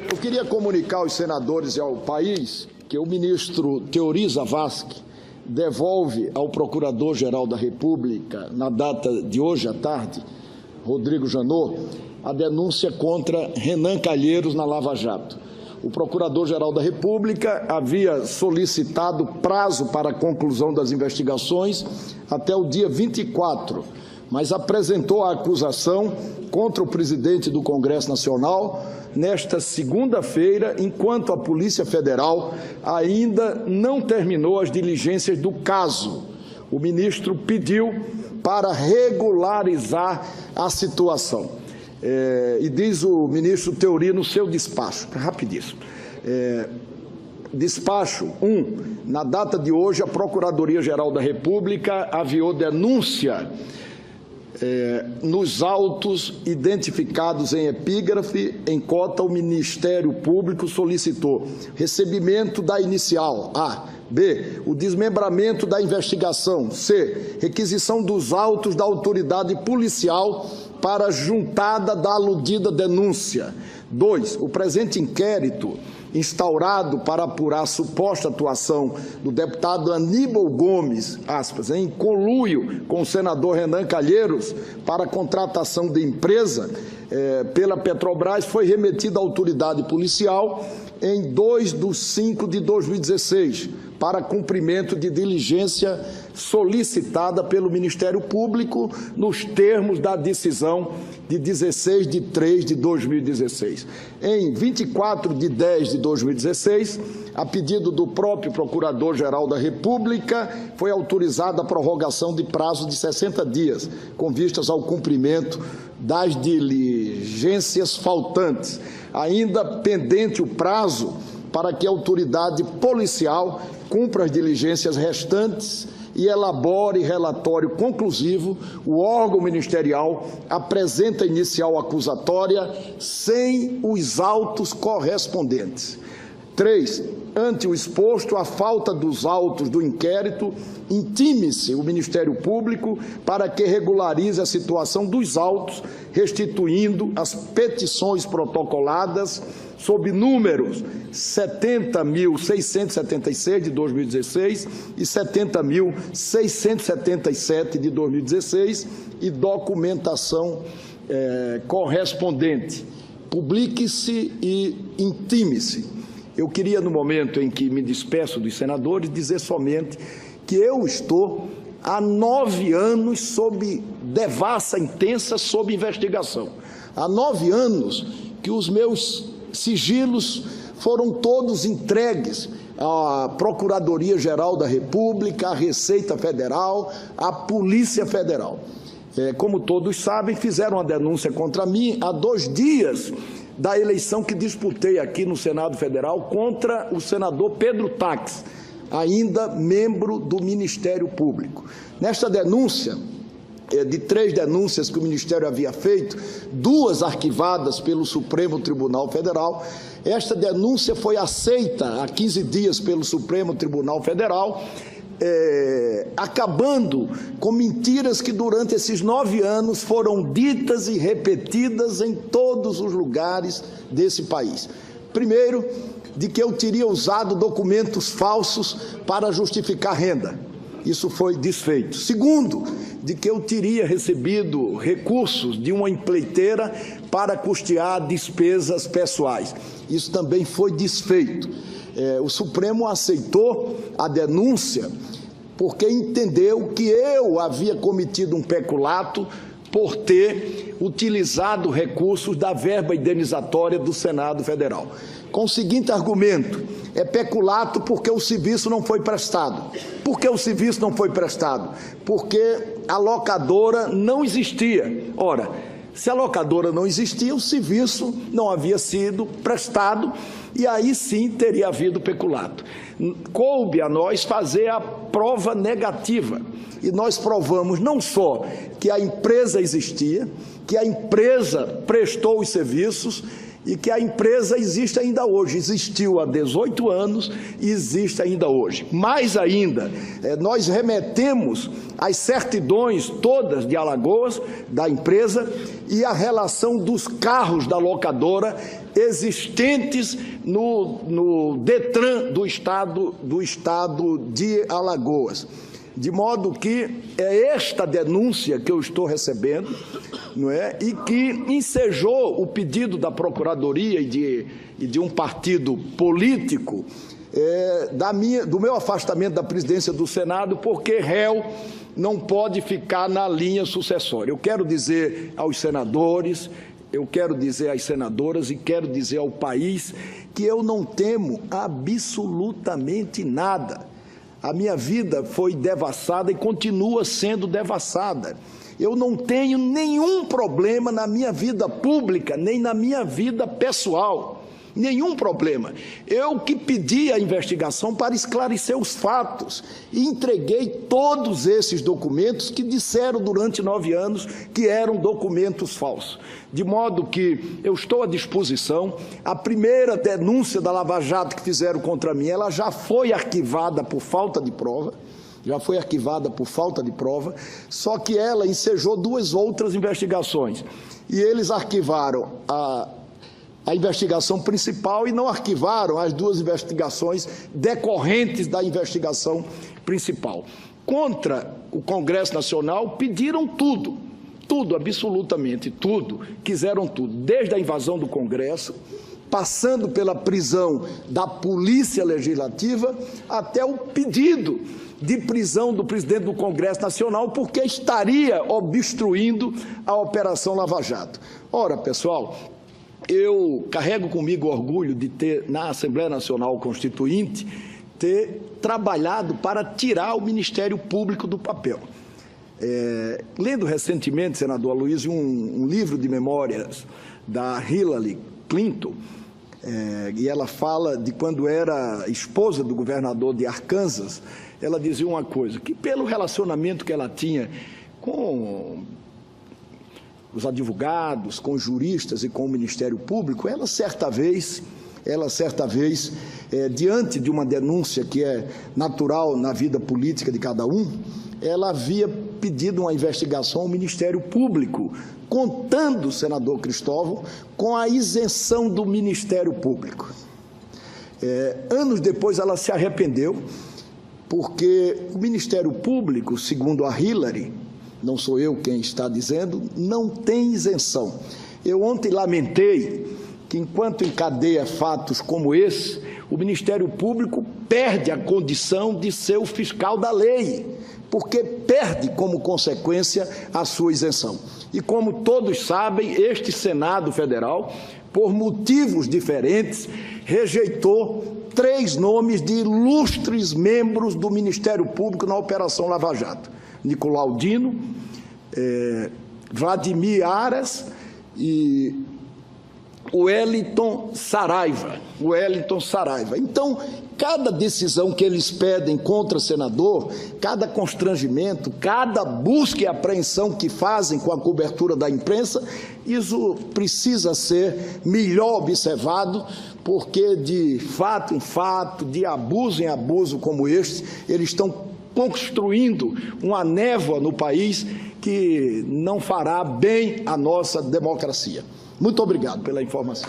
Eu queria comunicar aos senadores e ao país que o ministro Teori Zavascki devolve ao Procurador-Geral da República, na data de hoje à tarde, Rodrigo Janot, a denúncia contra Renan Calheiros na Lava Jato. O Procurador-Geral da República havia solicitado prazo para a conclusão das investigações até o dia 24, mas apresentou a acusação contra o presidente do Congresso Nacional nesta segunda-feira, enquanto a Polícia Federal ainda não terminou as diligências do caso. O ministro pediu para regularizar a situação. E diz o ministro Teori no seu despacho, rapidíssimo. Despacho 1. Na data de hoje, a Procuradoria-Geral da República aviou denúncia nos autos identificados em epígrafe, em cota, o Ministério Público solicitou recebimento da inicial, A. B. O desmembramento da investigação, C. Requisição dos autos da autoridade policial para juntada da aludida denúncia. 2. O presente inquérito instaurado para apurar a suposta atuação do deputado Aníbal Gomes, aspas, em conluio com o senador Renan Calheiros para a contratação de empresa pela Petrobras, foi remetido à autoridade policial em 2/5/2016, para cumprimento de diligência solicitada pelo Ministério Público nos termos da decisão de 16/3/2016. Em 24/10/2016, a pedido do próprio Procurador-Geral da República, foi autorizada a prorrogação de prazo de 60 dias, com vistas ao cumprimento das diligências faltantes. Ainda pendente o prazo para que a autoridade policial cumpra as diligências restantes e elabore relatório conclusivo, o órgão ministerial apresenta a inicial acusatória sem os autos correspondentes. 3. Ante o exposto, a falta dos autos do inquérito, intime-se o Ministério Público para que regularize a situação dos autos, restituindo as petições protocoladas sob números 70.676 de 2016 e 70.677 de 2016 e documentação correspondente. Publique-se e intime-se. Eu queria, no momento em que me despeço dos senadores, dizer somente que eu estou há 9 anos sob devassa intensa sob investigação. Há 9 anos que os meus sigilos foram todos entregues à Procuradoria-Geral da República, à Receita Federal, à Polícia Federal. Como todos sabem, fizeram a denúncia contra mim há 2 dias da eleição que disputei aqui no Senado Federal contra o senador Pedro Taques, ainda membro do Ministério Público. Nesta denúncia, de 3 denúncias que o Ministério havia feito, 2 arquivadas pelo Supremo Tribunal Federal, esta denúncia foi aceita há 15 dias pelo Supremo Tribunal Federal, acabando com mentiras que durante esses 9 anos foram ditas e repetidas em todos os lugares desse país. Primeiro, de que eu teria usado documentos falsos para justificar renda. Isso foi desfeito. Segundo, de que eu teria recebido recursos de uma empreiteira para custear despesas pessoais. Isso também foi desfeito. O Supremo aceitou a denúncia porque entendeu que eu havia cometido um peculato por ter utilizado recursos da verba indenizatória do Senado Federal. Com o seguinte argumento: é peculato porque o serviço não foi prestado. Por que o serviço não foi prestado? Porque a locadora não existia. Ora, se a locadora não existia, o serviço não havia sido prestado e aí sim teria havido peculato. Coube a nós fazer a prova negativa e nós provamos não só que a empresa existia, que a empresa prestou os serviços e que a empresa existe ainda hoje, existiu há 18 anos e existe ainda hoje. Mais ainda, nós remetemos as certidões todas de Alagoas, da empresa, e a relação dos carros da locadora existentes no DETRAN do estado de Alagoas. De modo que é esta denúncia que eu estou recebendo, não é? E que ensejou o pedido da Procuradoria e de um partido político do meu afastamento da presidência do Senado, porque réu não pode ficar na linha sucessória. Eu quero dizer aos senadores, eu quero dizer às senadoras e quero dizer ao país que eu não temo absolutamente nada. A minha vida foi devassada e continua sendo devassada. Eu não tenho nenhum problema na minha vida pública, nem na minha vida pessoal. Nenhum problema. Eu que pedi a investigação para esclarecer os fatos e entreguei todos esses documentos que disseram durante 9 anos que eram documentos falsos. De modo que eu estou à disposição. A primeira denúncia da Lava Jato que fizeram contra mim, ela já foi arquivada por falta de prova. Só que ela ensejou 2 outras investigações. E eles arquivaram a investigação principal e não arquivaram as 2 investigações decorrentes da investigação principal. Contra o Congresso Nacional pediram tudo, absolutamente tudo, quiseram tudo, desde a invasão do Congresso, passando pela prisão da Polícia Legislativa, até o pedido de prisão do presidente do Congresso Nacional, porque estaria obstruindo a Operação Lava Jato. Ora, pessoal, eu carrego comigo o orgulho de ter, na Assembleia Nacional Constituinte, ter trabalhado para tirar o Ministério Público do papel. Lendo recentemente, senador Aloysio, um livro de memórias da Hillary Clinton, e ela fala de quando era esposa do governador de Arkansas, ela dizia uma coisa, que pelo relacionamento que ela tinha com os advogados, com os juristas e com o Ministério Público, ela certa vez, diante de uma denúncia que é natural na vida política de cada um, ela havia pedido uma investigação ao Ministério Público, contando, senador Cristóvão, com a isenção do Ministério Público. Anos depois ela se arrependeu, porque o Ministério Público, segundo a Hillary, não sou eu quem está dizendo, não tem isenção. Eu ontem lamentei que, enquanto encadeia fatos como esse, o Ministério Público perde a condição de ser o fiscal da lei, porque perde como consequência a sua isenção. E como todos sabem, este Senado Federal, por motivos diferentes, rejeitou 3 nomes de ilustres membros do Ministério Público na Operação Lava Jato: Nicolau Dino, Vladimir Aras e Wellington Saraiva. Então, cada decisão que eles pedem contra senador, cada constrangimento, cada busca e apreensão que fazem com a cobertura da imprensa, isso precisa ser melhor observado, porque de fato em fato, de abuso em abuso como este, eles estão construindo uma névoa no país que não fará bem à nossa democracia. Muito obrigado pela informação.